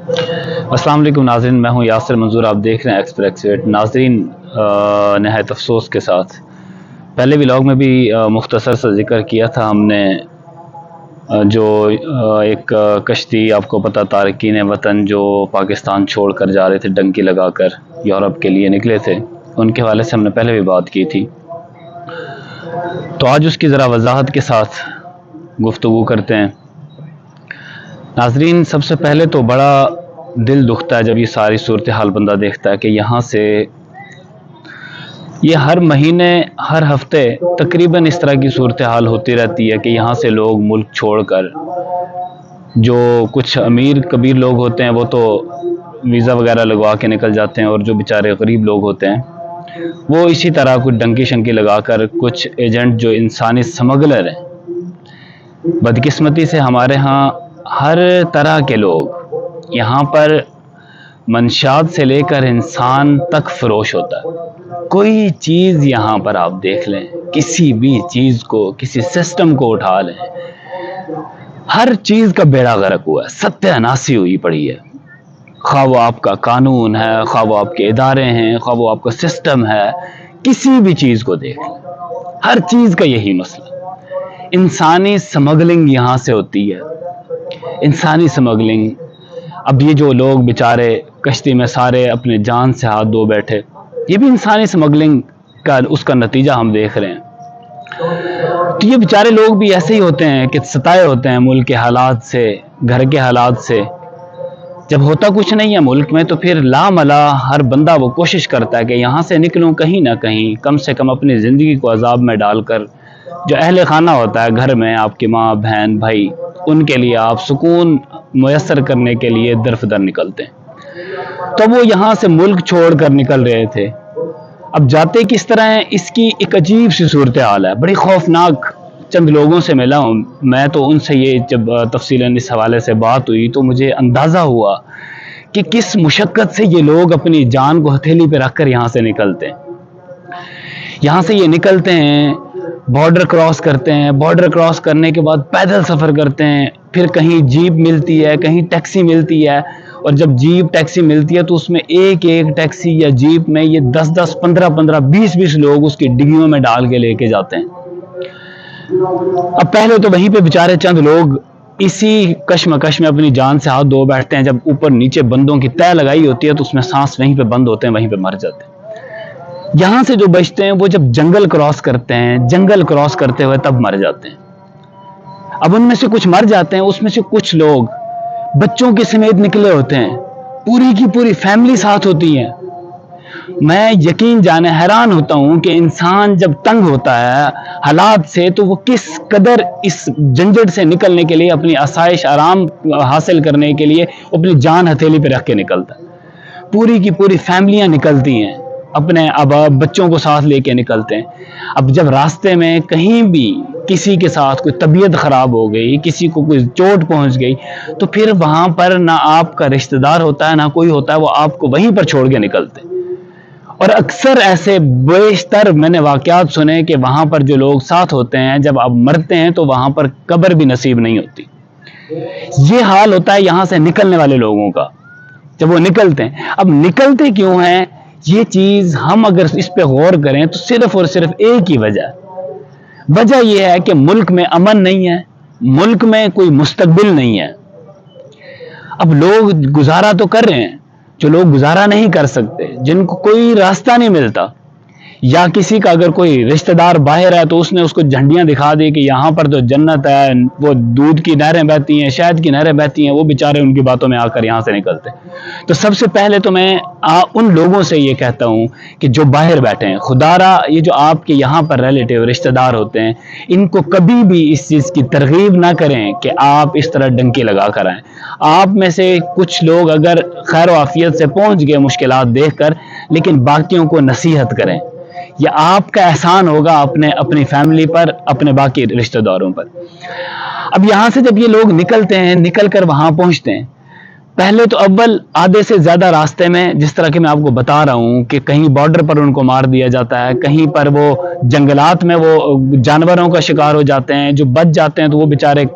अस्सलाम वालेकुम नाज़रीन, मैं हूं यासिर मंजूर। आप देख रहे हैं एक्सप्रेस नाज़रीन। नहायत अफसोस के साथ पहले व्लॉग में भी मुख्तसर सा जिक्र किया था हमने, जो एक कश्ती आपको पता तारकीन वतन जो पाकिस्तान छोड़ कर जा रहे थे डंकी लगाकर यूरोप के लिए निकले थे, उनके हवाले से हमने पहले भी बात की थी। तो आज उसकी ज़रा वजाहत के साथ गुफ्तगू करते हैं। नाज़रीन, सबसे पहले तो बड़ा दिल दुखता है जब ये सारी सूरत हाल बंदा देखता है कि यहाँ से ये हर महीने हर हफ्ते तकरीबन इस तरह की सूरत हाल होती रहती है कि यहाँ से लोग मुल्क छोड़कर, जो कुछ अमीर कबीर लोग होते हैं वो तो वीज़ा वगैरह लगवा के निकल जाते हैं, और जो बेचारे गरीब लोग होते हैं वो इसी तरह कुछ डंकी शंकी लगाकर, कुछ एजेंट जो इंसानी स्मगलर हैं, बदकिस्मती से हमारे यहाँ हर तरह के लोग यहाँ पर मंशात से लेकर इंसान तक फरोश होता है। कोई चीज़ यहाँ पर आप देख लें, किसी भी चीज़ को, किसी सिस्टम को उठा लें, हर चीज़ का बेड़ा गर्क हुआ है, सत्यानाशी हुई पड़ी है। खा वो आपका कानून है, खा वो आपके इदारे हैं, खा वो आपका सिस्टम है, किसी भी चीज़ को देख लें, हर चीज़ का यही मसला। इंसानी स्मगलिंग यहाँ से होती है, इंसानी स्मगलिंग। अब ये जो लोग बेचारे कश्ती में सारे अपने जान से हाथ धो बैठे, ये भी इंसानी स्मगलिंग का उसका नतीजा हम देख रहे हैं। तो ये बेचारे लोग भी ऐसे ही होते हैं कि सताए होते हैं मुल्क के हालात से, घर के हालात से। जब होता कुछ नहीं है मुल्क में तो फिर लामला हर बंदा वो कोशिश करता है कि यहाँ से निकलूं कहीं ना कहीं, कम से कम अपनी ज़िंदगी को अजाब में डालकर। जो अहले खाना होता है घर में, आपकी माँ बहन भाई, उनके लिए आप सुकून मुयस्सर करने के लिए दरफदर निकलते हैं। तो वो यहाँ से मुल्क छोड़ कर निकल रहे थे। अब जाते किस तरह हैं, इसकी एक अजीब सी सूरत हाल है, बड़ी खौफनाक। चंद लोगों से मिला हूँ मैं, तो उनसे ये जब तफसीलन इस हवाले से बात हुई तो मुझे अंदाज़ा हुआ कि किस मुशक्क़त से ये लोग अपनी जान को हथेली पे रख कर यहाँ से निकलते हैं। यहाँ से ये निकलते हैं, बॉर्डर क्रॉस करते हैं, बॉर्डर क्रॉस करने के बाद पैदल सफ़र करते हैं, फिर कहीं जीप मिलती है, कहीं टैक्सी मिलती है, और जब जीप टैक्सी मिलती है तो उसमें एक एक टैक्सी या जीप में ये 10-10, 15-15, 20-20 लोग उसकी डिग्गियों में डाल के लेके जाते हैं। अब पहले तो वहीं पे बेचारे चंद लोग इसी कश्मकश में अपनी जान से हाथ धो बैठते हैं। जब ऊपर नीचे बंदों की तय लगाई होती है तो उसमें सांस वहीं पे बंद होते हैं, वहीं पे मर जाते हैं। यहाँ से जो बचते हैं वो जब जंगल क्रॉस करते हैं, जंगल क्रॉस करते हुए तब मर जाते हैं। अब उनमें से कुछ मर जाते हैं, उसमें से कुछ लोग बच्चों के समेत निकले होते हैं, पूरी की पूरी फैमिली साथ होती है। मैं यकीन जाने हैरान होता हूं कि इंसान जब तंग होता है हालात से तो वो किस कदर इस झंझट से निकलने के लिए, अपनी आसाइश आराम हासिल करने के लिए अपनी जान हथेली पे रख के निकलता है। पूरी की पूरी फैमिलियां निकलती हैं, अपने अब बच्चों को साथ लेके निकलते हैं। अब जब रास्ते में कहीं भी किसी के साथ कोई तबीयत ख़राब हो गई, किसी को कोई चोट पहुंच गई, तो फिर वहाँ पर ना आपका रिश्तेदार होता है ना कोई होता है, वो आपको वहीं पर छोड़ के निकलते हैं। और अक्सर ऐसे बेशतर मैंने वाक़यात सुने कि वहाँ पर जो लोग साथ होते हैं जब आप मरते हैं तो वहाँ पर कब्र भी नसीब नहीं होती। ये हाल होता है यहाँ से निकलने वाले लोगों का जब वो निकलते हैं। अब निकलते क्यों हैं, ये चीज़ हम अगर इस पे गौर करें तो सिर्फ और सिर्फ एक ही वजह यह है कि मुल्क में अमन नहीं है, मुल्क में कोई मुस्तकबिल नहीं है। अब लोग गुजारा तो कर रहे हैं, जो लोग गुजारा नहीं कर सकते, जिनको कोई रास्ता नहीं मिलता, या किसी का अगर कोई रिश्तेदार बाहर है तो उसने उसको झंडियां दिखा दी कि यहाँ पर तो जन्नत है, वो दूध की नहरें बहती हैं, शहद की नहरें बहती हैं, वो बेचारे उनकी बातों में आकर यहाँ से निकलते हैं। तो सबसे पहले तो मैं उन लोगों से ये कहता हूँ कि जो बाहर बैठे हैं, खुदारा ये जो आपके यहाँ पर रिलेटिव रिश्तेदार होते हैं, इनको कभी भी इस चीज़ की तरगीब ना करें कि आप इस तरह डंके लगा कर आएँ। आप में से कुछ लोग अगर खैर आफियत से पहुँच गए मुश्किलात देख कर, लेकिन बाकियों को नसीहत करें। ये आपका एहसान होगा अपनी फैमिली पर, अपने बाकी रिश्तेदारों पर। अब यहाँ से जब ये लोग निकलते हैं, निकल कर वहाँ पहुँचते हैं, पहले तो अव्वल आधे से ज़्यादा रास्ते में, जिस तरह के मैं आपको बता रहा हूँ कि कहीं बॉर्डर पर उनको मार दिया जाता है, कहीं पर वो जंगलात में वो जानवरों का शिकार हो जाते हैं। जो बच जाते हैं तो वो बेचारे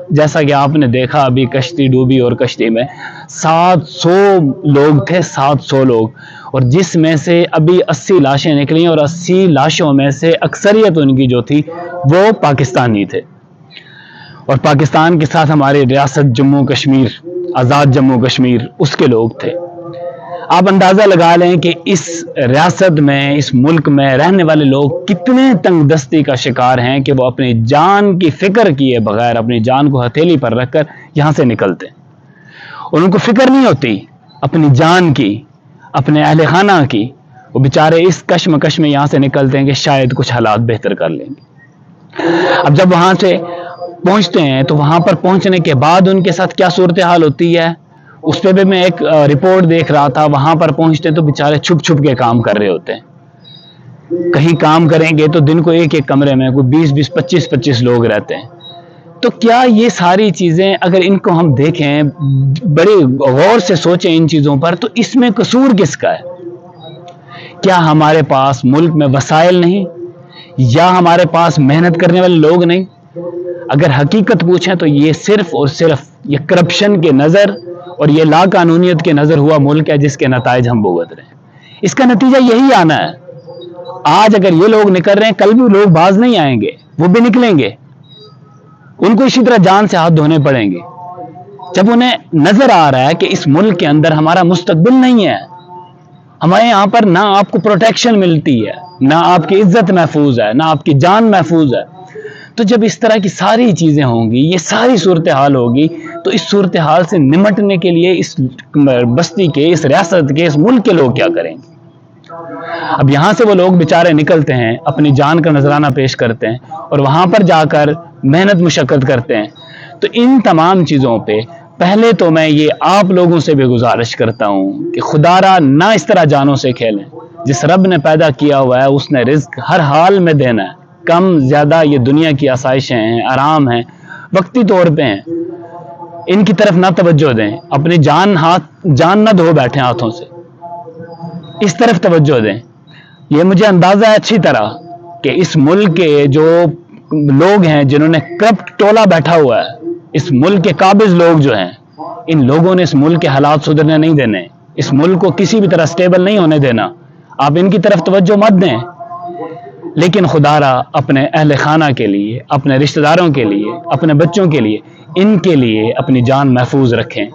جیسا کہ آپ نے دیکھا ابھی کشتی ڈوبی اور کشتی میں 700 لوگ تھے، 700 لوگ، اور جس میں سے ابھی 80 لاشیں نکلی اور 80 لاشوں میں سے اکثریت ان کی جو تھی وہ پاکستانی تھے، اور پاکستان کے ساتھ ہماری ریاست جموں کشمیر، آزاد جموں کشمیر، اس کے لوگ تھے۔ آپ اندازہ لگا لیں کہ اس ریاست میں، اس ملک میں رہنے والے لوگ کتنے تنگ دستی کا شکار ہیں کہ وہ اپنی جان کی فکر کیے بغیر، اپنی جان کو ہتھیلی پر رکھ کر یہاں سے نکلتے ہیں، اور ان کو فکر نہیں ہوتی اپنی جان کی، اپنے اہل خانہ کی۔ وہ بیچارے اس کشمکش میں یہاں سے نکلتے ہیں کہ شاید کچھ حالات بہتر کر لیں گے۔ اب جب وہاں سے پہنچتے ہیں تو وہاں پر پہنچنے کے بعد ان کے ساتھ کیا صورتحال ہوتی ہے، اس پہ بھی میں ایک رپورٹ دیکھ رہا تھا۔ وہاں پر پہنچتے تو بیچارے چھپ چھپ کے کام کر رہے ہوتے ہیں، کہیں کام کریں گے تو دن کو ایک ایک کمرے میں کوئی 20 25 لوگ رہتے ہیں۔ تو کیا یہ ساری چیزیں اگر ان کو ہم دیکھیں، بڑے غور سے سوچیں ان چیزوں پر، تو اس میں قصور کس کا ہے؟ کیا ہمارے پاس ملک میں وسائل نہیں، یا ہمارے پاس محنت کرنے والے لوگ نہیں؟ اگر حقیقت پوچھیں تو یہ صرف اور صرف یہ کرپشن کے نظر اور یہ لا قانونیت کے نظر ہوا ملک ہے جس کے نتائج ہم بھگت رہے ہیں۔ اس کا نتیجہ یہی آنا ہے۔ آج اگر یہ لوگ نکل رہے ہیں، کل بھی لوگ باز نہیں آئیں گے، وہ بھی نکلیں گے، ان کو اسی طرح جان سے ہاتھ دھونے پڑیں گے۔ جب انہیں نظر آ رہا ہے کہ اس ملک کے اندر ہمارا مستقبل نہیں ہے، ہمارے یہاں پر نہ آپ کو پروٹیکشن ملتی ہے، نہ آپ کی عزت محفوظ ہے، نہ آپ کی جان محفوظ ہے، تو جب اس طرح کی ساری چیزیں ہوں گی، یہ ساری صورتحال ہوگی، تو اس صورتحال سے نمٹنے کے لیے اس بستی کے، اس ریاست کے، اس ملک کے لوگ کیا کریں گے؟ اب یہاں سے وہ لوگ بیچارے نکلتے ہیں، اپنی جان کا نذرانہ پیش کرتے ہیں، اور وہاں پر جا کر محنت مشقت کرتے ہیں۔ تو ان تمام چیزوں پہ پہلے تو میں یہ آپ لوگوں سے بھی گزارش کرتا ہوں کہ خدا را نہ اس طرح جانوں سے کھیلیں۔ جس رب نے پیدا کیا ہوا ہے اس نے رزق ہر حال میں دینا ہے، کم زیادہ یہ دنیا کی آسائشیں ہیں، آرام ہیں، وقتی طور پہ ہیں، ان کی طرف نہ توجہ دیں، اپنی جان نہ دھو بیٹھیں ہاتھوں سے، اس طرف توجہ دیں۔ یہ مجھے اندازہ ہے اچھی طرح کہ اس ملک کے جو لوگ ہیں جنہوں نے کرپٹ ٹولا بیٹھا ہوا ہے، اس ملک کے قابض لوگ جو ہیں، ان لوگوں نے اس ملک کے حالات سدھرنے نہیں دینے، اس ملک کو کسی بھی طرح سٹیبل نہیں ہونے دینا۔ آپ ان کی طرف توجہ مت دیں، لیکن خدا را اپنے اہل خانہ کے لیے، اپنے رشتہ داروں کے لیے، اپنے بچوں کے لیے، ان کے لیے اپنی جان محفوظ رکھیں۔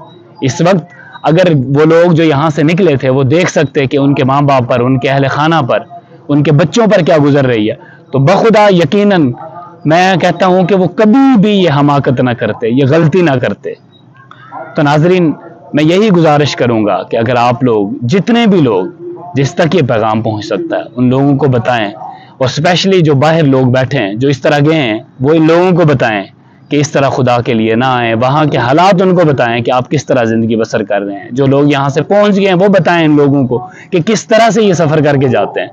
اس وقت اگر وہ لوگ جو یہاں سے نکلے تھے وہ دیکھ سکتے کہ ان کے ماں باپ پر، ان کے اہل خانہ پر، ان کے بچوں پر کیا گزر رہی ہے، تو بخدا یقیناً میں کہتا ہوں کہ وہ کبھی بھی یہ حماقت نہ کرتے، یہ غلطی نہ کرتے۔ تو ناظرین، میں یہی گزارش کروں گا کہ اگر آپ لوگ، جتنے بھی لوگ جس تک یہ پیغام پہنچ سکتا ہے، ان لوگوں کو بتائیں، اور اسپیشلی جو باہر لوگ بیٹھے ہیں، جو اس طرح گئے ہیں، وہ ان لوگوں کو بتائیں کہ اس طرح خدا کے لیے نہ آئیں، وہاں کے حالات ان کو بتائیں کہ آپ کس طرح زندگی بسر کر رہے ہیں۔ جو لوگ یہاں سے پہنچ گئے ہیں وہ بتائیں ان لوگوں کو کہ کس طرح سے یہ سفر کر کے جاتے ہیں۔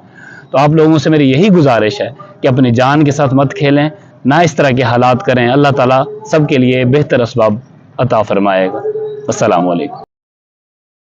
تو آپ لوگوں سے میری یہی گزارش ہے کہ اپنی جان کے ساتھ مت کھیلیں، نہ اس طرح کے حالات کریں۔ اللہ تعالیٰ سب کے لیے بہتر اسباب عطا فرمائے گا۔ السلام علیکم۔